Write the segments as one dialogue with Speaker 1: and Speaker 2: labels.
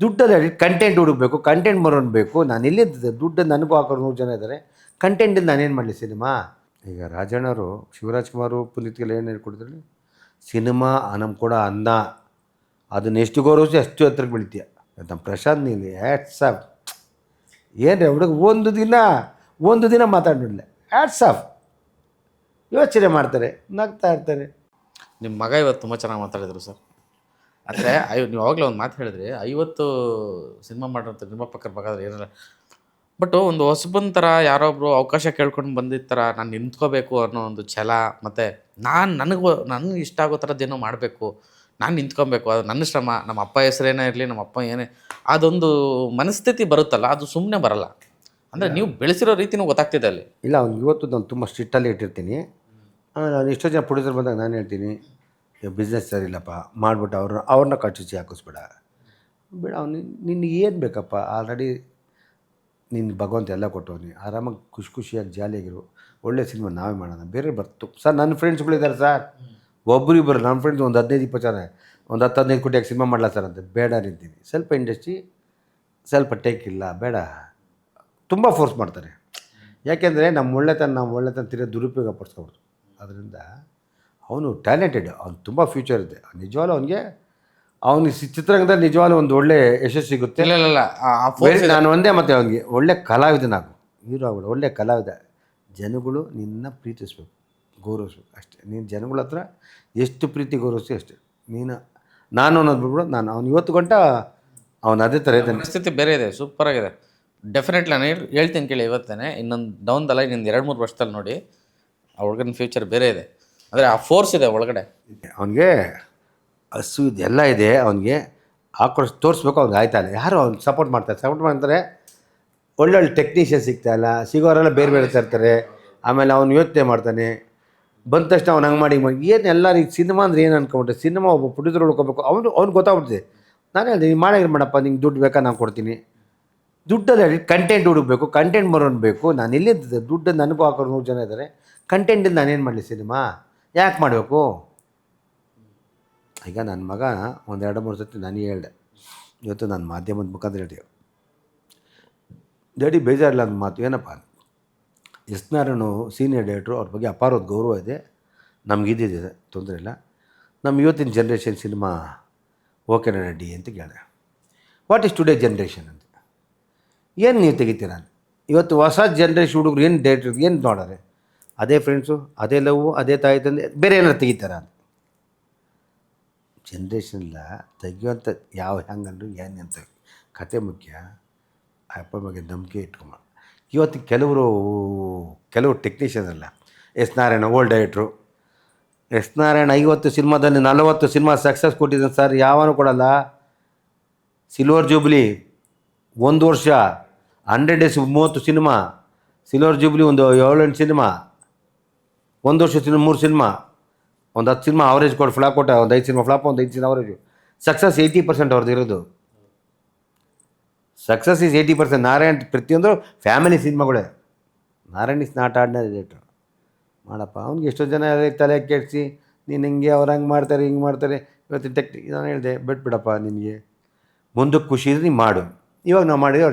Speaker 1: ದುಡ್ಡಲ್ಲಿ ಕಂಟೆಂಟ್ ಹುಡುಕಬೇಕು, ಕಂಟೆಂಟ್ ಬರೋನು ಬೇಕು. ನಾನು ಎಲ್ಲಿದ್ದೆ ದುಡ್ಡು ನನಗೂ ಹಾಕೋರು 100 ಜನ ಇದ್ದಾರೆ. ಕಂಟೆಂಟಿಂದ ನಾನೇನು ಮಾಡಲಿ ಸಿನಿಮಾ? ಈಗ ರಾಜಣ್ಣವರು ಶಿವರಾಜ್ ಕುಮಾರು ಪುನೀತ್ಗೆಲ್ಲ ಏನು ಹೇಳ್ಕೊಡ್ತಾರೆ, ಸಿನಿಮಾ ನಮ್ಮ ಕೂಡ ಅನ್ನ, ಅದನ್ನ ಎಷ್ಟು ಗೌರವಿಸಿ ಅಷ್ಟು ಹತ್ರಕ್ಕೆ ಬೀಳ್ತೀಯ. ನಮ್ಮ ಪ್ರಶಾಂತ್ ನೀಲಿ ಹ್ಯಾಟ್ಸ್ ಆಫ್. ಏನು ಹುಡುಗ ಒಂದು ದಿನ ಮಾತಾಡಲಿಲ್ಲ, ಹ್ಯಾಟ್ಸ್ ಆಫ್. ಯೋಚನೆ ಮಾಡ್ತಾರೆ, ನಗ್ತಾ ಇರ್ತಾರೆ.
Speaker 2: ನಿಮ್ಮ ಮಗ ಇವತ್ತು ತುಂಬ ಚೆನ್ನಾಗಿ ಮಾತಾಡಿದರು ಸರ್. ಅಂದರೆ ನೀವು ಆವಾಗಲೇ ಒಂದು ಮಾತು ಹೇಳಿದ್ರಿ, 50 ಸಿನಿಮಾ ಮಾಡಿರೋಂಥ ನಿರ್ಮಾಪಕರ ಬೇಕಾದ್ರೆ ಏನಿಲ್ಲ, ಬಟ್ ಒಂದು ಹೊಸಬನ ಥರ ಯಾರೊಬ್ಬರು ಅವಕಾಶ ಕೇಳ್ಕೊಂಡು ಬಂದಿದ್ದ ಥರ ನಾನು ನಿಂತ್ಕೋಬೇಕು ಅನ್ನೋ ಒಂದು ಛಲ, ಮತ್ತು ನನಗೆ ಇಷ್ಟ ಆಗೋ ಥರದ್ದೇನೋ ಮಾಡಬೇಕು, ನಾನು ನಿಂತ್ಕೊಬೇಕು, ಅದು ನನ್ನ ಶ್ರಮ, ನಮ್ಮ ಅಪ್ಪ ಹೆಸರೇನೇ ಇರಲಿ, ನಮ್ಮ ಅಪ್ಪ ಏನೇ, ಅದೊಂದು ಮನಸ್ಥಿತಿ ಬರುತ್ತಲ್ಲ, ಅದು ಸುಮ್ಮನೆ ಬರಲ್ಲ. ಅಂದರೆ ನೀವು ಬೆಳೆಸಿರೋ ರೀತಿನೂ ಗೊತ್ತಾಗ್ತಿದೆ ಅಲ್ಲಿ.
Speaker 1: ಇಲ್ಲ, ಅವ್ನು ಇವತ್ತು ನಾನು ತುಂಬ ಸ್ಟ್ರಿಕ್ಟಲ್ಲಿ ಇಟ್ಟಿರ್ತೀನಿ. ನಾನು ಎಷ್ಟೋ ಜನ ಪ್ರೊಡ್ಯೂಸರ್ ಬಂದಾಗ ನಾನು ಹೇಳ್ತೀನಿ, ಬಿಸ್ನೆಸ್ ಸರಿ ಇಲ್ಲಪ್ಪ ಮಾಡಿಬಿಟ್ಟು ಅವ್ರನ್ನ ಕಚ್ಚುಚ್ಚಿ ಹಾಕಿಸ್ಬೇಡ, ಬೇಡ. ಅವ್ನು ನಿನ್ಗೆ ಏನು ಬೇಕಪ್ಪ, ಆಲ್ರೆಡಿ ನಿನ್ನ ಭಗವಂತ ಎಲ್ಲ ಕೊಟ್ಟವನಿ, ಆರಾಮಾಗಿ ಖುಷಿಯಾಗಿ ಜಾಲಿಯಾಗಿರು, ಒಳ್ಳೆ ಸಿನಿಮಾ ನಾವೇ ಮಾಡೋಣ, ಬೇರೆ ಬರ್ತು. ಸರ್ ನನ್ನ ಫ್ರೆಂಡ್ಸ್ಗಳಿದ್ದಾರೆ ಸರ್, ಒಬ್ಬರಿಬ್ಬರು ನನ್ನ ಫ್ರೆಂಡ್ಸ್ ಒಂದು 15-20 ಜನ, ಒಂದು 10-15 ಕೋಟಿಯಾಗಿ ಸಿನಿಮಾ ಮಾಡಲ್ಲ ಸರ್ ಅಂತ. ಬೇಡ ನಿಂತೀನಿ, ಸ್ವಲ್ಪ ಇಂಡಸ್ಟ್ರಿ ಸ್ವಲ್ಪ ಟೇಕ್ ಇಲ್ಲ, ಬೇಡ. ತುಂಬ ಫೋರ್ಸ್ ಮಾಡ್ತಾರೆ. ಯಾಕೆಂದರೆ ನಮ್ಮ ಒಳ್ಳೆತನ ತಿರ್ಗಿ ದುರುಪಯೋಗ ಪಡಿಸ್ಕೊಬಾರ್ದು. ಅದರಿಂದ ಅವನು ಟ್ಯಾಲೆಂಟೆಡ್, ಅವ್ನು ತುಂಬ ಫ್ಯೂಚರ್ ಇದೆ ನಿಜವಾಗ್ಲೂ. ಅವನಿಗೆ ಚಿತ್ರರಂಗದಲ್ಲಿ ನಿಜವಾಗ್ಲೂ ಒಂದು ಒಳ್ಳೆ ಯಶಸ್ಸು ಸಿಗುತ್ತೆ.
Speaker 2: ಇಲ್ಲ
Speaker 1: ನಾನು ಒಂದೇ ಮತ್ತೆ ಅವನಿಗೆ ಒಳ್ಳೆ ಕಲಾವಿದ, ನಾವು ಹೀರೋ ಆಗ್ಬಿಡ, ಒಳ್ಳೆ ಕಲಾವಿದ. ಜನಗಳು ನಿನ್ನ ಪ್ರೀತಿಸ್ಬೇಕು, ಗೌರವಿಸ್ಬೇಕು ಅಷ್ಟೇ. ನೀನು ಜನಗಳ ಹತ್ರ ಎಷ್ಟು ಪ್ರೀತಿ ಗೌರವಿಸಿ ಅಷ್ಟೇ. ನಾನು ಅನ್ನೋದು ಬಿಟ್ಬಿಡು. ನಾನು ಅವ್ನು ಇವತ್ತು ಗಂಟ ಅವನು ಅದೇ ಥರ ಇದ್ದಾನೆ.
Speaker 2: ಪರಿಸ್ಥಿತಿ ಬೇರೆ ಇದೆ, ಸೂಪರಾಗಿದೆ. ಡೆಫಿನೆಟ್ಲಿ ನಾನು ಹೇಳ್ತೀನಿ ಕೇಳಿ, ಇವತ್ತೇ ಇನ್ನೊಂದು ಡೌನ್ದಲ್ಲ, ಇನ್ನೊಂದು 2-3 ವರ್ಷದಲ್ಲಿ ನೋಡಿ ಆ ಹುಡುಗನ ಫ್ಯೂಚರ್ ಬೇರೆ ಇದೆ. ಅಂದರೆ ಆ ಫೋರ್ಸ್ ಇದೆ ಒಳಗಡೆ,
Speaker 1: ಅವನಿಗೆ ಹಸು ಇದೆ, ಎಲ್ಲ ಇದೆ. ಅವನಿಗೆ ಆಕ್ರೋಶ ತೋರಿಸ್ಬೇಕು. ಅವ್ನಿಗೆ ಆಯ್ತಾಯಿಲ್ಲ, ಯಾರು ಅವ್ನಿಗೆ ಸಪೋರ್ಟ್ ಮಾಡ್ತಾರೆ. ಒಳ್ಳೊಳ್ಳೆ ಟೆಕ್ನಿಷಿಯನ್ ಸಿಗ್ತಾಯಿಲ್ಲ, ಸಿಗೋರೆಲ್ಲ ಬೇರೆ ಬೇರೆ ಇರ್ತಾರೆ. ಆಮೇಲೆ ಅವ್ನು ಯೋಚನೆ ಮಾಡ್ತಾನೆ, ಬಂದ ತಕ್ಷಣ ಅವ್ನು ಹಂಗೆ ಮಾಡಿ ಏನು ಎಲ್ಲರಿಗೆ ಸಿನಿಮಾ ಅಂದರೆ ಏನು ಅನ್ಕೊಂಬಿಟ್ಟೆ. ಸಿನಿಮಾ ಒಬ್ಬ ಪ್ರೊಡ್ಯೂಸರ್ ಹುಡ್ಕೋಬೇಕು, ಅವ್ನು ಗೊತ್ತಾಗ್ಬಿಡ್ತಿದೆ. ನಾನು ಹೇಳಿದೆ, ನೀನು ಮಾಡಿದ್ರೆ ಮಾಡಪ್ಪ, ನಿಂಗೆ ದುಡ್ಡು ಬೇಕಾ, ನಾನು ಕೊಡ್ತೀನಿ. ದುಡ್ಡಲ್ಲಿ ಕಂಟೆಂಟ್ ಹುಡುಕಬೇಕು, ಕಂಟೆಂಟ್ ಬರೋನು ಬೇಕು. ನಾನು ಎಲ್ಲಿದ್ದೆ ದುಡ್ಡು ನನಗೂ ಹಾಕೋರು 100 ಜನ ಇದ್ದಾರೆ. ಕಂಟೆಂಟಿಂದ ನಾನೇನು ಮಾಡಲಿ ಸಿನಿಮಾ? ಯಾಕೆ ಮಾಡಬೇಕು? ಈಗ ನನ್ನ ಮಗ ಒಂದು 2-3 ಸತಿ ನನಗೆ ಹೇಳಿದೆ, ಇವತ್ತು ನಾನು ಮಾಧ್ಯಮದ ಮುಖಾಂತರ ಹೇಳಿದೆ, ಡ್ಯಾಡಿ ಬೇಜಾರಿಲ್ಲ ನನ್ನ ಮಾತು. ಏನಪ್ಪ, ಎಸ್ ನಾರಾಯಣ್ ಸೀನಿಯರ್ ಡೈರೆಕ್ಟ್ರು, ಅವ್ರ ಬಗ್ಗೆ ಅಪಾರವಾದ ಗೌರವ ಇದೆ, ನಮಗಿದ್ದಿದೆ, ತೊಂದರೆ ಇಲ್ಲ. ನಮ್ಮ ಇವತ್ತಿನ ಜನ್ರೇಷನ್ ಸಿನಿಮಾ ಓಕೆನಾ ರೆಡ್ಡಿ ಅಂತ ಕೇಳಿದೆ. ವಾಟ್ ಈಸ್ ಟುಡೇ ಜನ್ರೇಷನ್ ಅಂತ. ಏನು ನೀವು ತೆಗಿತೀರ? ಇವತ್ತು ಹೊಸ ಜನ್ರೇಷನ್ ಹುಡುಗರು ಏನು ಡೈರೆಕ್ಟರ್ ಏನು ನೋಡೋರೆ? ಅದೇ ಫ್ರೆಂಡ್ಸು, ಅದೇ ಲವ್, ಅದೇ ತಾಯಿ ತಂದೆ, ಬೇರೆ ಏನಾರು ತೆಗಿತಾರ ಅಂತ. ಜನ್ರೇಷನ್ ಇಲ್ಲ ತೆಗಿಯುವಂಥ ಯಾವ ಹೆಂಗಂದ್ರು ಏನು ಅಂತ ಕತೆ ಮುಖ್ಯ. ಅಪ್ಪ ಬಗ್ಗೆ ನಂಬಿಕೆ ಇಟ್ಕೊಂಬ. ಇವತ್ತು ಕೆಲವರು ಟೆಕ್ನಿಷಿಯನ್ ಅಲ್ಲ. ಎಸ್ ನಾರಾಯಣ ಓಲ್ಡ್ ಡೈರೆಕ್ಟ್ರು. ಎಸ್ ನಾರಾಯಣ 50 ಸಿನಿಮಾದಲ್ಲಿ 40 ಸಿನಿಮಾ ಸಕ್ಸಸ್ ಕೊಟ್ಟಿದ್ದಾನೆ ಸರ್, ಯಾವನೂ ಕೊಡಲ್ಲ. ಸಿಲ್ವರ್ ಜೂಬ್ಲಿ 1 ವರ್ಷ, 100 ಡೇಸ್ 30 ಸಿನಿಮಾ, ಸಿಲ್ವರ್ ಜೂಬ್ಲಿ ಒಂದು 7-8 ಸಿನಿಮಾ, 1 ವರ್ಷ 3 ಸಿನಿಮಾ, ಒಂದು 10 ಸಿನಿಮಾ ಅವರೇಜ್ ಕೊಟ್ಟು ಫ್ಲಾಪ್ ಕೊಟ್ಟ, ಒಂದು 5 ಸಿನಿಮಾ ಫ್ಲಾಪ್, ಒಂದು 5 ಸಿನಿಮಾ ಅವರೇಜು. ಸಕ್ಸಸ್ 80% ಅವ್ರದ್ದು ಇರೋದು. Success is 80%. ನಾರಾಯಣ್ ಪ್ರತಿಯೊಂದು ಫ್ಯಾಮಿಲಿ ಸಿನಿಮಾಗಳೇ. Narayan is not ordinary director. ಮಾಡಪ್ಪ, ಅವ್ನಿಗೆ ಎಷ್ಟೋ ಜನ ತಲೆ ಕೆಡಿಸಿ, ನೀನು ಹಿಂಗೆ ಅವ್ರು ಹಂಗೆ ಮಾಡ್ತಾರೆ ಹಿಂಗೆ ಮಾಡ್ತಾರೆ. ಇವತ್ತು ನಾನು ಹೇಳಿದೆ, ಬಿಟ್ಬಿಡಪ್ಪ, ನಿನಗೆ ಮುಂದಕ್ಕೆ ಖುಷಿ ಇದ್ರೆ ನೀನು ಮಾಡು. ಇವಾಗ ನಾವು ಮಾಡಿದ್ರೆ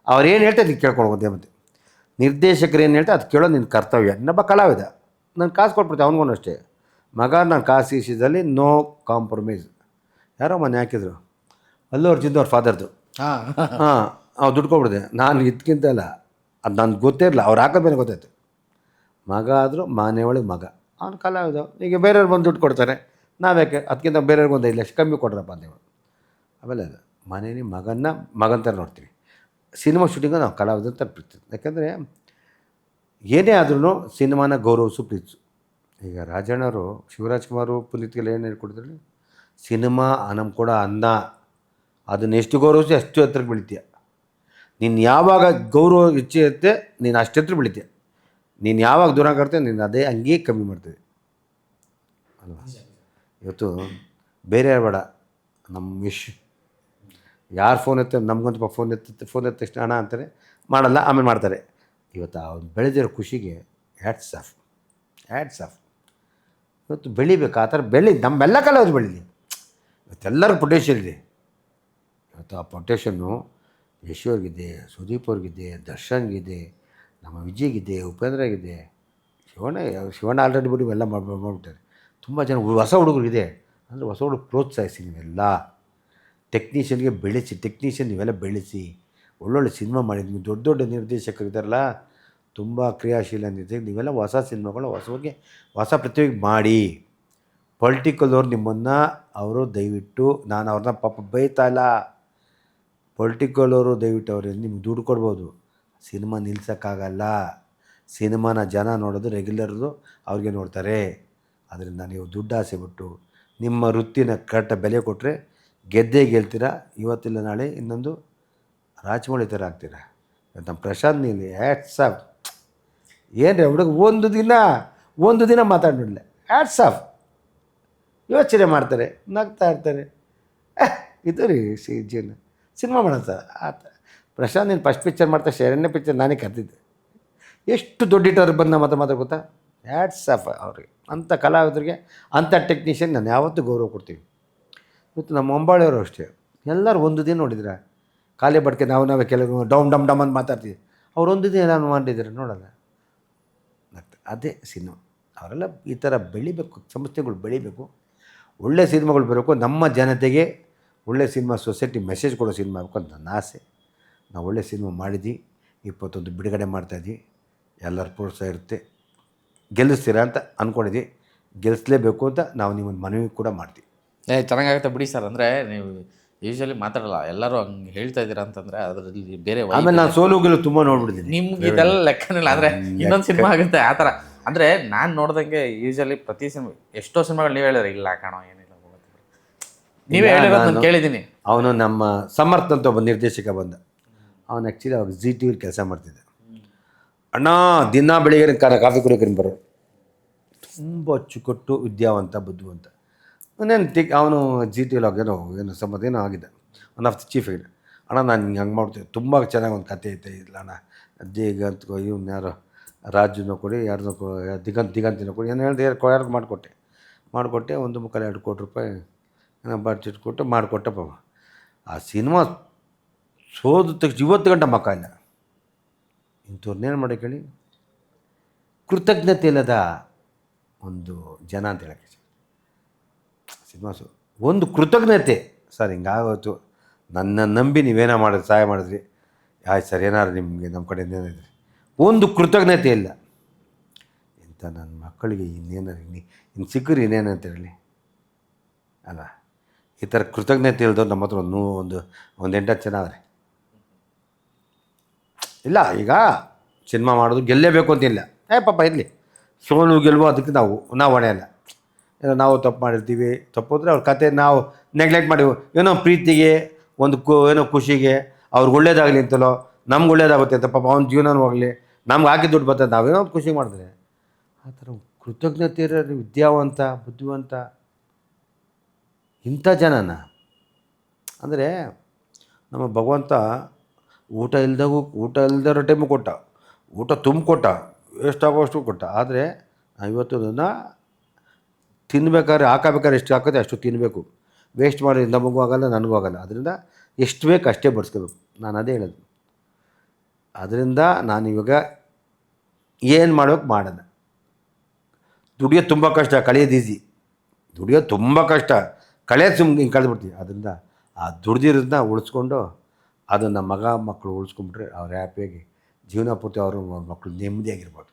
Speaker 1: ಅವ್ರು ಏನು ಹೇಳ್ತಾರೆ ನೀನು ಕೇಳ್ಕೊಂಡು ಹೋಗೋದೇ. ಮತ್ತು ನಿರ್ದೇಶಕರು ಏನು ಹೇಳ್ತಾರೆ ಅದು ಕೇಳೋದು ನಿನ್ನ ಕರ್ತವ್ಯ. ಇನ್ನೊಬ್ಬ ಕಲಾವಿದ, ನಾನು ಕಾಸು ಕೊಟ್ಬಿಡ್ತೆ ಅವ್ನಿಗೂ ಅಷ್ಟೇ. ಮಗ ನಾನು ಕಾಸು ವಿಷಯದಲ್ಲಿ ನೋ ಕಾಂಪ್ರಮೈಸ್. ಯಾರೋ ಮೊನ್ನೆ ಹಾಕಿದ್ರು, ಅಲ್ಲೂ ಅರ್ಜುನ್ ಅವ್ರ ಫಾದರ್ದು. ಅವ್ರು ದುಡ್ಡು ಕೊಟ್ಬಿಡ್ದೆ. ನಾನು ಇದಕ್ಕಿಂತ ಅಲ್ಲ, ಅದು ನನಗೆ ಗೊತ್ತೇ ಇರಲಿಲ್ಲ, ಅವ್ರು ಹಾಕೋದ ಮೇಲೆ ಗೊತ್ತಾಯ್ತು. ಮಗ ಆದರೂ ಮನೆ ಒಳಗೆ ಮಗ, ಅವ್ನು ಕಲಾವಿದ. ಈಗ ಬೇರೆಯವ್ರು ಬಂದು ದುಡ್ಡು ಕೊಡ್ತಾರೆ, ನಾವ್ಯಾಕೆ ಅದಕ್ಕಿಂತ ಬೇರೆಯವ್ರಿಗೆ ಒಂದು 5 ಲಕ್ಷ ಕಮ್ಮಿ ಕೊಡ್ರಪ್ಪ ಅಂತೇಳಿ. ಆಮೇಲೆ ಅದು ಮನೇಲಿ ಮಗನ ಥರ ನೋಡ್ತೀವಿ. ಸಿನಿಮಾ ಶೂಟಿಂಗು ನಾವು ಕಲಾವಿದ ಅಂತ ಪ್ರೀತಿಸ್ತೀವಿ. ಯಾಕಂದರೆ ಏನೇ ಆದ್ರೂ ಸಿನಿಮಾನ ಗೌರವಿಸು, ಪ್ರೀತಿಸು. ಈಗ ರಾಜಣ್ಣವರು ಶಿವರಾಜ್ ಕುಮಾರು ಪುನೀತ್ಗೆಲ್ಲ ಏನು ಹೇಳ್ಕೊಡ್ತಾರೆ, ಸಿನಿಮಾ ನಮ್ಮ ಕೂಡ ಅನ್ನ, ಅದನ್ನು ಎಷ್ಟು ಗೌರವಿಸಿ ಅಷ್ಟು ಹತ್ರಕ್ಕೆ ಬೆಳಿತೀಯ. ನೀನು ಯಾವಾಗ ಗೌರವ ಹೆಚ್ಚು ಇರುತ್ತೆ, ನೀನು ಅಷ್ಟು ಹತ್ರ ಬೆಳಿತೀಯ. ನೀನು ಯಾವಾಗ ದೂರ ಕರ್ತೀಯ, ನೀನು ಅದೇ ಹಂಗೇ ಕಮ್ಮಿ ಮಾಡ್ತೀವಿ ಅಲ್ವಾ. ಇವತ್ತು ಬೇರೆ ಯಾರು ಬೇಡ, ನಮ್ಮ ಯಾರು ಫೋನ್ ಎತ್ತ, ನಮಗಂತೂ ಫೋನ್ ಎತ್ತ ತಕ್ಷಣ ಹಣ ಅಂತಾರೆ, ಮಾಡಲ್ಲ, ಆಮೇಲೆ ಮಾಡ್ತಾರೆ. ಇವತ್ತು ಅವ್ನು ಬೆಳೆದಿರೋ ಖುಷಿಗೆ ಹ್ಯಾಟ್ಸ್ ಆಫ್. ಇವತ್ತು ಬೆಳಿಬೇಕು, ಆ ಥರ ನಮ್ಮೆಲ್ಲ ಕಲಾವಿದ್ರು ಬೆಳೀಲಿ. ಇವತ್ತೆಲ್ಲರಿಗೂ ಪೊಟೆನ್ಷಿಯಲ್ ಇದೆ. ಇವತ್ತು ಆ ಪ್ರೊಟೆಕ್ಷನ್ನು ಯಶ್ ಅವ್ರಿಗಿದೆ, ಸುದೀಪ್ ಅವ್ರಿಗಿದೆ, ದರ್ಶನ್ಗಿದೆ, ನಮ್ಮ ವಿಜಯ್ಗಿದೆ, ಉಪೇಂದ್ರಗಿದೆ, ಶಿವಣ್ಣ ಆಲ್ರೆಡಿ ಬಿಟ್ಟು ಇವೆಲ್ಲ ಮಾಡಿಬಿಟ್ಟಾರೆ. ತುಂಬ ಜನ ಹೊಸ ಹುಡುಗರಿದೆ. ಅಂದರೆ ಹೊಸ ಹುಡುಗರು ಪ್ರೋತ್ಸಾಹಿಸಿ ನೀವೆಲ್ಲ ಟೆಕ್ನಿಷಿಯನ್ಗೆ ಬೆಳೆಸಿ, ನೀವೆಲ್ಲ ಬೆಳೆಸಿ ಒಳ್ಳೊಳ್ಳೆ ಸಿನಿಮಾ ಮಾಡಿ. ನೀವು ದೊಡ್ಡ ದೊಡ್ಡ ನಿರ್ದೇಶಕರಿದ್ದಾರಲ್ಲ, ತುಂಬ ಕ್ರಿಯಾಶೀಲ ನಿರ್ದೇಶಕ, ನೀವೆಲ್ಲ ಹೊಸ ಸಿನಿಮಾಗಳು ಹೊಸ ಪ್ರತಿಭೆಗೆ ಮಾಡಿ. ಪೊಲಿಟಿಕಲ್ದವ್ರು ನಿಮ್ಮನ್ನು ಅವರು ದಯವಿಟ್ಟು, ನಾನು ಅವ್ರನ್ನ ಪಾಪ ಬೈತಾ ಇಲ್ಲ, ಪೊಲಿಟಿಕಲ್ ದಯವಿಟ್ಟು ಅವ್ರಿಗೆ ನಿಮ್ಗೆ ದುಡ್ಡು ಕೊಡ್ಬೋದು, ಸಿನಿಮಾ ನಿಲ್ಸೋಕ್ಕಾಗಲ್ಲ. ಸಿನಿಮಾನ ಜನ ನೋಡೋದು ರೆಗ್ಯುಲರ್ದು ಅವ್ರಿಗೆ ನೋಡ್ತಾರೆ. ಅದರಿಂದ ನೀವು ದುಡ್ಡು ಆಸೆ ಬಿಟ್ಟು ನಿಮ್ಮ ವೃತ್ತಿನ ಕರೆಕ್ಟ್ ಬೆಲೆ ಕೊಟ್ಟರೆ ಗೆದ್ದೇ ಗೆಲ್ತೀರ. ಇವತ್ತಿಲ್ಲ ನಾಳೆ ಇನ್ನೊಂದು ರಾಜಮೌಳಿ ಥರ ಆಗ್ತೀರ. ನಮ್ಮ ಪ್ರಶಾಂತ್ ನೀಲಿ ಹ್ಯಾಟ್ಸ್ ಆಫ್. ಏನು ರೀ ಹುಡುಗ ಒಂದು ದಿನ ಮಾತಾಡಲಿಲ್ಲ, ಹ್ಯಾಟ್ಸ್ ಆಫ್. ಯೋಚನೆ ಮಾಡ್ತಾರೆ, ನಗ್ತಾ ಇರ್ತಾರೆ. ಇದು ರೀ ಜೀವನ. ಸಿನಿಮಾ ಮಾಡೋದು ಸರ್ ಆತ. ಪ್ರಶಾಂತ್ ನೀನು ಫಸ್ಟ್ ಪಿಕ್ಚರ್ ಮಾಡ್ತಾ ಶರಣ್ಯ ಪಿಕ್ಚರ್ ನಾನೇ ಕರೆದಿದ್ದೆ. ಎಷ್ಟು ದೊಡ್ಡ ಇಟ್ಟವ್ರಿಗೆ ಬಂದು ಮಾತ್ರ ಗೊತ್ತಾ, ಹ್ಯಾಟ್ಸ್ ಆಫ್ ಅವ್ರಿಗೆ. ಅಂಥ ಕಲಾವಿದರಿಗೆ, ಅಂಥ ಟೆಕ್ನಿಷಿಯನ್ ನಾನು ಯಾವತ್ತೂ ಗೌರವ ಕೊಡ್ತೀವಿ. ಇವತ್ತು ನಮ್ಮ ಅಂಬಾಳಿಯವರು ಅಷ್ಟೇ, ಎಲ್ಲರೂ ಒಂದು ದಿನ ನೋಡಿದ್ರೆ ಖಾಲಿ ಬಡ್ಕೆ ನಾವೇ ಕೆಲವು ಡಮ್ ಅಂತ ಮಾತಾಡ್ತೀವಿ. ಅವ್ರು ಒಂದು ದಿನ ಏನಾದ್ರು ಮಾಡಿದ್ದಾರೆ ನೋಡಲ್ಲ. ಅದೇ ಸಿನಿಮಾ. ಅವರೆಲ್ಲ ಈ ಥರ ಬೆಳಿಬೇಕು, ಸಂಸ್ಥೆಗಳು ಬೆಳಿಬೇಕು, ಒಳ್ಳೆ ಸಿನಿಮಾಗಳು ಬರಬೇಕು, ನಮ್ಮ ಜನತೆಗೆ ಒಳ್ಳೆ ಸಿನಿಮಾ, ಸೊಸೈಟಿ ಮೆಸೇಜ್ ಕೊಡೋ ಸಿನಿಮಾ ಆಗಬೇಕು ಅಂತ ನನ್ನ ಆಸೆ. ನಾವು ಒಳ್ಳೆ ಸಿನಿಮಾ ಮಾಡಿದ್ವಿ, 21 ಬಿಡುಗಡೆ ಮಾಡ್ತಾಯಿದ್ವಿ. ಎಲ್ಲರ ಪ್ರೋತ್ಸಾಹ ಇರುತ್ತೆ, ಗೆಲ್ಲಿಸ್ತೀರಾ ಅಂತ ಅಂದ್ಕೊಂಡಿದ್ವಿ. ಗೆಲ್ಲಿಸಲೇಬೇಕು ಅಂತ ನಾವು ನಿಮ್ಮನ್ನು ಮನವಿ ಕೂಡ ಮಾಡ್ತೀವಿ.
Speaker 2: ಚೆನ್ನಾಗಾಗುತ್ತೆ ಬಿಡಿ ಸರ್. ಅಂದರೆ ನೀವು ಯೂಶ್ವಲಿ ಮಾತಾಡಲ್ಲ, ಎಲ್ಲರೂ ಹಂಗೆ ಹೇಳ್ತಾ ಇದ್ದೀರಾ ಅಂತಂದರೆ ಅದರಲ್ಲಿ ಬೇರೆ
Speaker 1: ಆಮೇಲೆ ನಾನು ಸೋಲು ಗೆಲುವು ತುಂಬ ನೋಡ್ಬಿಟ್ಟಿದ್ದೀನಿ.
Speaker 2: ನಿಮ್ಗೆ ಇದೆಲ್ಲ ಲೆಕ್ಕನಿಲ್ಲ. ಅಂದರೆ ಇನ್ನೊಂದು ಸಿನಿಮಾ ಆಗುತ್ತೆ ಆ ಥರ. ಅಂದರೆ ನಾನು ನೋಡ್ದಂಗೆ ಯೂಶ್ವಲಿ ಪ್ರತಿ ಸಿನಿಮಾ, ಎಷ್ಟೋ ಸಿನಿಮಾಗಳು ನೀವು ಹೇಳಿದ್ರೆ ಇಲ್ಲ ಕಾಣೋ ಏನಿಲ್ಲ, ನೀವೇ ಹೇಳಿರೋದು ನಾನು ಕೇಳಿದ್ದೀನಿ.
Speaker 1: ಅವನು ನಮ್ಮ ಸಮರ್ಥ ಅಂತ ಒಬ್ಬ ನಿರ್ದೇಶಕ ಬಂದ. ಅವನು ಆ್ಯಕ್ಚುಲಿ ಅವಾಗ ಜಿ ಟಿ ವಿಲಿ ಕೆಲಸ ಮಾಡ್ತಿದ್ದ. ಅಣ್ಣ ದಿನ ಬೆಳಿಗ್ಗೆ ಕಾಫಿ ಕುಡಿಯೋಕೆ ಬರೋರು, ತುಂಬ ಅಚ್ಚುಕಟ್ಟು, ವಿದ್ಯಾವಂತ, ಬುದ್ಧಿವಂತ. ಅವನು ಜಿ ಟಿ ವಿಲಿ ಏನೋ ಸಂಬಂಧ ಏನೋ ಆಗಿದ್ದ, one of the chief Ed. ಅಣ್ಣ ನಾನು ಹಿಂಗೆ ಹಂಗೆ ಮಾಡ್ತೀವಿ, ತುಂಬ ಚೆನ್ನಾಗಿ ಒಂದು ಕತೆ ಐತೆ ಇಲ್ಲ ಅಣ್ಣ, ದಿಗಂತ ಇವ್ನು ಯಾರೋ ರಾಜುನೋ ಕೊಡಿ, ಯಾರನ್ನೋ ದಿಗಂತಿನೋ ಕೊಡಿ, ಏನು ಹೇಳಿದೆ, ಯಾರಿಗೆ ಮಾಡಿಕೊಟ್ಟೆ. 1.25 ಕೋಟಿ ರೂಪಾಯಿ ಬಡ್ಜೆಟ್ ಕೊಟ್ಟು ಮಾಡಿಕೊಟ್ಟಪ್ಪ. ಆ ಸಿನಿಮಾ ಸೋದ ತಕ್ಷಣ ಇವತ್ತು ಗಂಟೆ ಮಕ್ಕ ಇಲ್ಲ. ಇಂಥವ್ರನ್ನೇನು ಮಾಡಿ ಕೇಳಿ, ಕೃತಜ್ಞತೆ ಇಲ್ಲದ ಒಂದು ಜನ ಅಂತ ಹೇಳೋಕ್ಕೆ ಸಿನಿಮಾ ಒಂದು ಕೃತಜ್ಞತೆ. ಸರ್ ಹಿಂಗಾಗೋಯ್ತು, ನನ್ನ ನಂಬಿ ನೀವೇನೋ ಮಾಡಿದ್ರಿ, ಸಹಾಯ ಮಾಡಿದ್ರಿ, ಆಯ್ತು ಸರ್ ಏನಾದ್ರು ನಿಮಗೆ ನಮ್ಮ ಕಡೆಯಿಂದ ಏನಿದ್ರಿ, ಒಂದು ಕೃತಜ್ಞತೆ ಇಲ್ಲ. ಇಂಥ ನನ್ನ ಮಕ್ಕಳಿಗೆ ಇನ್ನೇನಾರು ಇನ್ನು ಸಿಕ್ಕರಿ ಇನ್ನೇನಂತ ಹೇಳಿ ಅಲ್ಲ. ಈ ಥರ ಕೃತಜ್ಞತೆ ಇಲ್ದವ್ರು ನಮ್ಮ ಹತ್ರ ಒಂದು 8 ಜನ ಆದರೆ ಇಲ್ಲ. ಈಗ ಸಿನಿಮಾ ಮಾಡೋದು ಗೆಲ್ಲೇಬೇಕು ಅಂತಿಲ್ಲ, ಪಾಪ ಇರಲಿ, ಸೋಲು ಗೆಲುವು ಅದಕ್ಕೆ ನಾವು ಹೊಣೆಯಲ್ಲ. ಏನೋ ನಾವು ತಪ್ಪು ಮಾಡಿರ್ತೀವಿ, ತಪ್ಪು ಅಂದರೆ ಅವ್ರ ಕತೆ ನಾವು ನೆಗ್ಲೆಕ್ಟ್ ಮಾಡಿವು. ಏನೋ ಪ್ರೀತಿಗೆ ಏನೋ ಖುಷಿಗೆ ಅವ್ರಿಗೆ ಒಳ್ಳೇದಾಗಲಿ ಅಂತಲೋ, ನಮ್ಗೆ ಒಳ್ಳೇದಾಗುತ್ತೆ ಅಂತ ಪಾಪ ಅವ್ನ ಜೀವನನೂ ಹೋಗಲಿ, ನಮ್ಗೆ ಹಾಕಿ ದುಡ್ಡು ಬರ್ತದೆ, ನಾವೇನೋ ಒಂದು ಖುಷಿ ಮಾಡಿದ್ರೆ. ಆ ಥರ ಕೃತಜ್ಞತೆ ಇರೋರು, ವಿದ್ಯಾವಂತ, ಬುದ್ಧಿವಂತ, ಇಂಥ ಜನನ ಅಂದರೆ ನಮ್ಮ ಭಗವಂತ ಊಟ ಇಲ್ದಿರೋ ಟೈಮು ಕೊಟ್ಟ, ಊಟ ಕೊಟ್ಟ, ಎಷ್ಟಾಗೋಷ್ಟು ಕೊಟ್ಟ. ಆದರೆ ಇವತ್ತು ಅದನ್ನು ತಿನ್ಬೇಕಾದ್ರೆ ಹಾಕಬೇಕಾದ್ರೆ ಎಷ್ಟು ಹಾಕೋದೆ ಅಷ್ಟು ತಿನ್ನಬೇಕು. ವೇಸ್ಟ್ ಮಾಡಿ ನಮಗೂ ಆಗೋಲ್ಲ, ನನಗೂ ಆಗೋಲ್ಲ. ಅದರಿಂದ ಎಷ್ಟು ಬೇಕು ಅಷ್ಟೇ ಬಡಿಸ್ಕೋಬೇಕು. ನಾನು ಅದೇ ಹೇಳೋದು. ಅದರಿಂದ ನಾನು ಇವಾಗ ಏನು ಮಾಡೋಕೆ ಮಾಡೋಣ. ದುಡಿಯೋದು ತುಂಬ ಕಷ್ಟ, ಕಳೆಯೋದು ಈಸಿ. ದುಡಿಯೋದು ತುಂಬ ಕಷ್ಟ, ಕಳೆಯೋದು ಹಿಂಗೆ ಕಳೆದ್ಬಿಡ್ತೀವಿ. ಅದರಿಂದ ಆ ದುಡ್ದಿರೋದನ್ನ ಉಳಿಸ್ಕೊಂಡು ಅದನ್ನು ಮಕ್ಕಳು ಉಳಿಸ್ಕೊಂಡ್ಬಿಟ್ರೆ ಅವ್ರು ಹ್ಯಾಪಿಯಾಗಿ ಜೀವನ ಪೂರ್ತಿ ಅವರು ಮಕ್ಕಳು ನೆಮ್ಮದಿಯಾಗಿರ್ಬೋದು.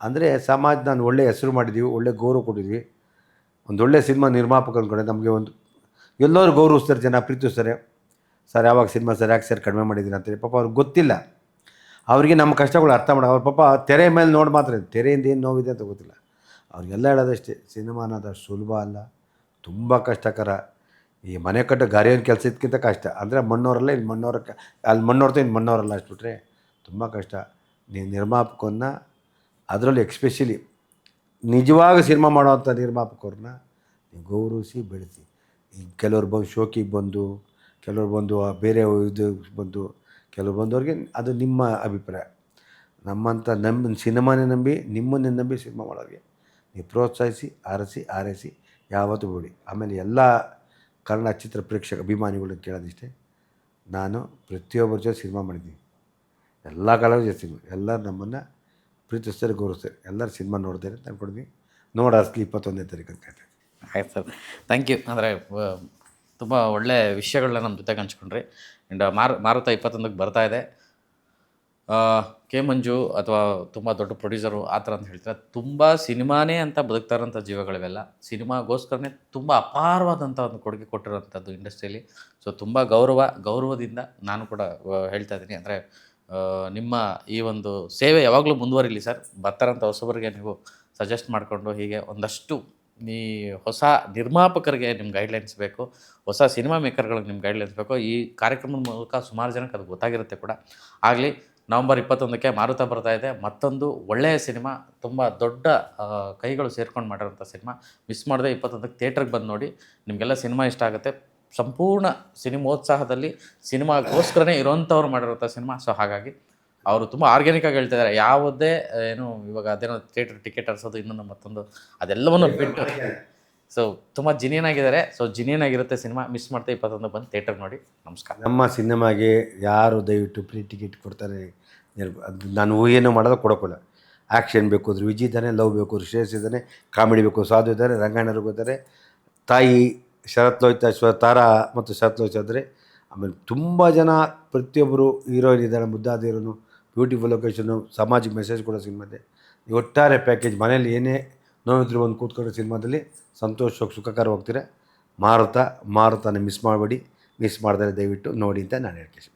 Speaker 1: ಅಂದರೆ ಸಮಾಜ ನಾನು ಒಳ್ಳೆ ಹೆಸರು ಮಾಡಿದ್ದೀವಿ, ಒಳ್ಳೆ ಗೌರವ ಕೊಟ್ಟಿದ್ವಿ. ಒಂದೊಳ್ಳೆ ಸಿನಿಮಾ ನಿರ್ಮಾಪಕರ ಕಡೆ ನಮಗೆ ಎಲ್ಲರೂ ಗೌರವಿಸ್ತಾರೆ, ಜನ ಪ್ರೀತಿಸ್ತಾರೆ. ಸರ್ ಯಾವಾಗ ಸಿನಿಮಾ ಸರ್ ಯಾಕೆ ಸರ್ ಕಡಿಮೆ ಮಾಡಿದ್ದೀರಿ ಅಂತೇಳಿ. ಪಾಪ ಅವ್ರಿಗೆ ಗೊತ್ತಿಲ್ಲ, ಅವರಿಗೆ ನಮ್ಮ ಕಷ್ಟಗಳು ಅರ್ಥ ಮಾಡೋ. ಅವ್ರ ಪಾಪ ತೆರೆ ಮೇಲೆ ನೋಡಿ ಮಾತ್ರ, ತೆರೆಯಿಂದ ಏನು ನೋವಿದೆ ಅಂತ ಗೊತ್ತಿಲ್ಲ. ಅವ್ರಿಗೆಲ್ಲ ಹೇಳೋದಷ್ಟೇ, ಸಿನಿಮಾ ಅನ್ನೋದು ಅಷ್ಟು ಸುಲಭ ಅಲ್ಲ, ತುಂಬ ಕಷ್ಟಕರ. ಈ ಮನೆ ಕಟ್ಟೋ ಗಾರಿಯನ್ ಕೆಲಸಕ್ಕಿಂತ ಕಷ್ಟ. ಅಂದರೆ ಮಣ್ಣವರಲ್ಲ, ಇಲ್ಲಿ ಅಲ್ಲಿ ಮಣ್ಣೋರ್ತ ಇನ್ನು ಮಣ್ಣವರಲ್ಲ, ಅಷ್ಟುಬಿಟ್ರೆ ತುಂಬ ಕಷ್ಟ. ನೀವು ನಿರ್ಮಾಪಕರನ್ನ, ಅದರಲ್ಲಿ ಎಕ್ಸ್ಪೆಷಲಿ ನಿಜವಾಗಿ ಸಿನಿಮಾ ಮಾಡೋವಂಥ ನಿರ್ಮಾಪಕರನ್ನ ನೀವು ಗೌರವಿಸಿ ಬೆಳೆಸಿ. ಈಗ ಕೆಲವ್ರು ಬಂದು ಶೋಕಿಗೆ ಬಂದು, ಕೆಲವ್ರು ಬಂದು ಬೇರೆ ಇದು ಬಂದು, ಕೆಲವ್ರು ಬಂದವ್ರಿಗೆ ಅದು ನಿಮ್ಮ ಅಭಿಪ್ರಾಯ. ನಮ್ಮಂಥ ಸಿನಿಮಾನೇ ನಂಬಿ, ನಿಮ್ಮನ್ನೇ ನಂಬಿ ಸಿನಿಮಾ ಮಾಡೋರಿಗೆ ನೀವು ಪ್ರೋತ್ಸಾಹಿಸಿ, ಆರೈಸಿ ಯಾವತ್ತೂ ಬಿಡಿ. ಆಮೇಲೆ ಎಲ್ಲ ಕನ್ನಡ ಚಿತ್ರ ಪ್ರೇಕ್ಷಕ ಅಭಿಮಾನಿಗಳನ್ನ ಕೇಳೋದಿಷ್ಟೇ, ನಾನು ಪ್ರತಿಯೊಬ್ಬರ ಜೊತೆ ಸಿನಿಮಾ ಮಾಡಿದ್ದೀನಿ, ಎಲ್ಲ ಕಾಲದ ಜೊತೆ ಸಿನಿಮಾ, ಎಲ್ಲರೂ ನಮ್ಮನ್ನು ಪ್ರೀತಿಸ್ತಾರೆ, ಗೌರವಿಸ್ತಾರೆ, ಎಲ್ಲರೂ ಸಿನಿಮಾ ನೋಡ್ತಾರೆ ಅಂತ ಅಂದ್ಕೊಂಡಿದ್ದೀನಿ. ನೋಡೋಸ್ಲಿ 21ನೇ ತಾರೀಕು ಅಂತ ಹೇಳ್ತೀನಿ.
Speaker 2: ಆಯ್ತು ಸರ್, ಥ್ಯಾಂಕ್ ಯು. ಅಂದರೆ ತುಂಬ ಒಳ್ಳೆ ವಿಷಯಗಳನ್ನ ನಮ್ಮ ಜೊತೆಗೆ ಹಂಚ್ಕೊಂಡ್ರಿ. ಆ್ಯಂಡ್ ಮಾರುತ 21ಕ್ಕೆ ಬರ್ತಾ ಇದೆ. ಕೆ ಮಂಜು ಅಥವಾ ತುಂಬ ದೊಡ್ಡ ಪ್ರೊಡ್ಯೂಸರು ಆ ಥರ ಅಂತ ಹೇಳ್ತಾರೆ, ತುಂಬ ಸಿನಿಮಾನೇ ಅಂತ ಬದುಕ್ತಾ ಇರೋಂಥ ಜೀವಗಳಿವೆಲ್ಲ. ಸಿನಿಮಾಗೋಸ್ಕರನೇ ತುಂಬ ಅಪಾರವಾದಂಥ ಒಂದು ಕೊಡುಗೆ ಕೊಟ್ಟಿರೋಂಥದ್ದು ಇಂಡಸ್ಟ್ರಿಯಲ್ಲಿ. ಸೊ ತುಂಬ ಗೌರವದಿಂದ ನಾನು ಕೂಡ ಹೇಳ್ತಾ ಇದ್ದೀನಿ. ಅಂದರೆ ನಿಮ್ಮ ಈ ಒಂದು ಸೇವೆ ಯಾವಾಗಲೂ ಮುಂದುವರಿಲಿ ಸರ್. ಬರ್ತಾರಂಥ ಹೊಸಬರಿಗೆ ನೀವು ಸಜೆಸ್ಟ್ ಮಾಡಿಕೊಂಡು ಹೀಗೆ ಒಂದಷ್ಟು ಈ ಹೊಸ ನಿರ್ಮಾಪಕರಿಗೆ ನಿಮ್ಮ ಗೈಡ್ಲೈನ್ಸ್ ಬೇಕು, ಹೊಸ ಸಿನಿಮಾ ಮೇಕರ್ಗಳಿಗೆ ನಿಮ್ಮ ಗೈಡ್ಲೈನ್ಸ್ ಬೇಕು. ಈ ಕಾರ್ಯಕ್ರಮದ ಮೂಲಕ ಸುಮಾರು ಜನಕ್ಕೆ ಅದು ಗೊತ್ತಾಗಿರುತ್ತೆ ಕೂಡ. ಆಗಲಿ, ನವಂಬರ್ 21ಕ್ಕೆ ಮಾರುತ ಬರ್ತಾ ಇದೆ. ಮತ್ತೊಂದು ಒಳ್ಳೆಯ ಸಿನಿಮಾ, ತುಂಬ ದೊಡ್ಡ ಕೈಗಳು ಸೇರ್ಕೊಂಡು ಮಾಡಿರೋಂಥ ಸಿನಿಮಾ. ಮಿಸ್ ಮಾಡದೆ 21ಕ್ಕೆ ಥಿಯೇಟ್ರಿಗೆ ಬಂದು ನೋಡಿ. ನಿಮಗೆಲ್ಲ ಸಿನಿಮಾ ಇಷ್ಟ ಆಗುತ್ತೆ. ಸಂಪೂರ್ಣ ಸಿನಿಮೋತ್ಸಾಹದಲ್ಲಿ ಸಿನಿಮಾಗೋಸ್ಕರನೇ ಇರೋಂಥವ್ರು ಮಾಡಿರೋಂಥ ಸಿನಿಮಾ. ಸೊ ಹಾಗಾಗಿ ಅವರು ತುಂಬ ಆರ್ಗ್ಯಾನಿಕಾಗಿ ಹೇಳ್ತಿದ್ದಾರೆ. ಯಾವುದೇ ಏನು ಇವಾಗ ಅದೇನೋ ಥಿಯೇಟ್ರ್ ಟಿಕೆಟ್ ಅರ್ಸೋದು ಇನ್ನೊಂದು ಮತ್ತೊಂದು ಅದೆಲ್ಲವನ್ನು ಬಿಟ್ಟು ಸೊ ತುಂಬ ಜಿನಿಯನ್ ಆಗಿದ್ದಾರೆ. ಸೊ ಜಿನಿಯನ್ ಆಗಿರುತ್ತೆ ಸಿನಿಮಾ. ಮಿಸ್ ಮಾಡ್ತಾ 21 ಬಂದು ಥಿಯೇಟರ್ ನೋಡಿ. ನಮಸ್ಕಾರ.
Speaker 1: ನಮ್ಮ ಸಿನಿಮಾಗೆ ಯಾರು ದಯವಿಟ್ಟು ಫ್ರೀ ಟಿಕೆಟ್ ಕೊಡ್ತಾರೆ ಅದು ನಾನು ಊಹೆನೂ ಮಾಡೋದು ಕೊಡೋಕ್ಕಿಲ್ಲ. ಆ್ಯಕ್ಷನ್ ಬೇಕು ಅಂದ್ರೆ ವಿಜಯ್ ಇದ್ದಾನೆ, ಲವ್ ಬೇಕು ಅಂದ್ರೆ ಶ್ರೇಯಸ್ ಇದ್ದಾನೆ, ಕಾಮಿಡಿ ಬೇಕು ಸಾಧು ಇದ್ದಾರೆ, ರಂಗಾಯಣರು ಇದ್ದಾರೆ, ತಾಯಿ ಶರತ್ ಲೋಹಿತ ತಾರಾ ಮತ್ತು ಶರತ್ ಲೋಹಿತ ಇದ್ದಾರೆ. ಆಮೇಲೆ ತುಂಬ ಜನ ಪ್ರತಿಯೊಬ್ಬರು ಹೀರೋಯಿನ್ ಇದ್ದಾರೆ, ಮುದ್ದಾದಿರೋನು, ಬ್ಯೂಟಿಫುಲ್ ಲೊಕೇಶನು, ಸಮಾಜಕ್ಕೆ ಮೆಸೇಜ್ ಕೊಡೋ ಸಿನಿಮಾದೆ. ಒಟ್ಟಾರೆ ಪ್ಯಾಕೇಜ್. ಮನೇಲಿ ಏನೇ ನೋವಿದ್ರು ಒಂದು ಕೂತ್ಕೊಳ್ಳೋ ಸಿನಿಮಾದಲ್ಲಿ ಸಂತೋಷವಾಗಿ ಸುಖಕರ ಹೋಗ್ತೀರ. ಮಾರುತನ ಮಿಸ್ ಮಾಡಬೇಡಿ. ಮಿಸ್ ಮಾಡಿದರೆ ದಯವಿಟ್ಟು ನೋಡಿ ಅಂತ ನಾನು ಹೇಳ್ತೀನಿ.